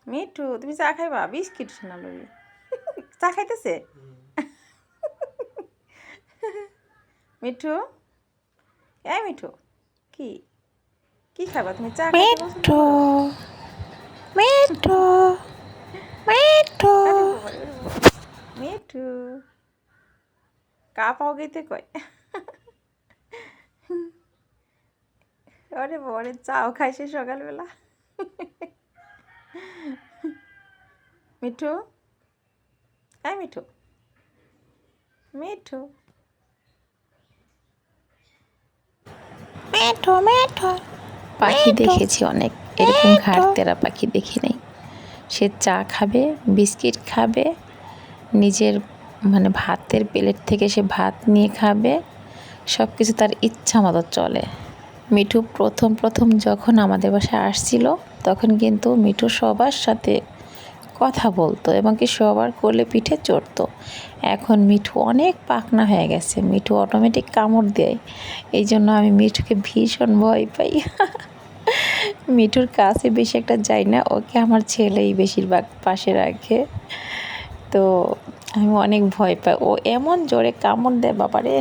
মিঠু তুমি চা খাইবা? বিস্কিট শোনা লবি চা খাইতেছে মিঠু, এই মিঠু, কি কি খাবা তুমি? চা খাইতে পছন্দ মিঠু করো? মিঠু মিঠু আরে বাবা রে, ওরে বাবা। মিঠু কা পাও গেতে কয় ওরে বাবা রে, চাও খাইছে সকালবেলা। মিঠু, এই মিঠু, মিঠু, মিঠু মিঠু পাখি মিঠু দেখেছি অনেক, এরকম ঘাড় মিঠু তেরা পাখি দেখি নাই। সে চা খাবে, বিস্কিট খাবে, নিজের মানে ভাতের প্লেট থেকে সে ভাত নিয়ে খাবে, সব কিছু তার ইচ্ছা মতো চলে। মিঠু প্রথম প্রথম যখন আমাদের বাসায় আসছিল, তখন কিন্তু মিঠু সবার সাথে কথা বলতো এবং কি সবার কোলে পিঠে চড়তো। এখন মিঠু অনেক পাকনা হয়ে গেছে, মিঠু অটোমেটিক কামড় দেয়। এই জন্য আমি মিঠুকে ভীষণ ভয় পাই। মিঠুর কাছে বেশি একটা যাই না, ওকে আমার ছেলেই বেশিরভাগ পাশে রাখে। তো আমি অনেক ভয় পাই, ও এমন জোরে কামড় দেয় বাবারে।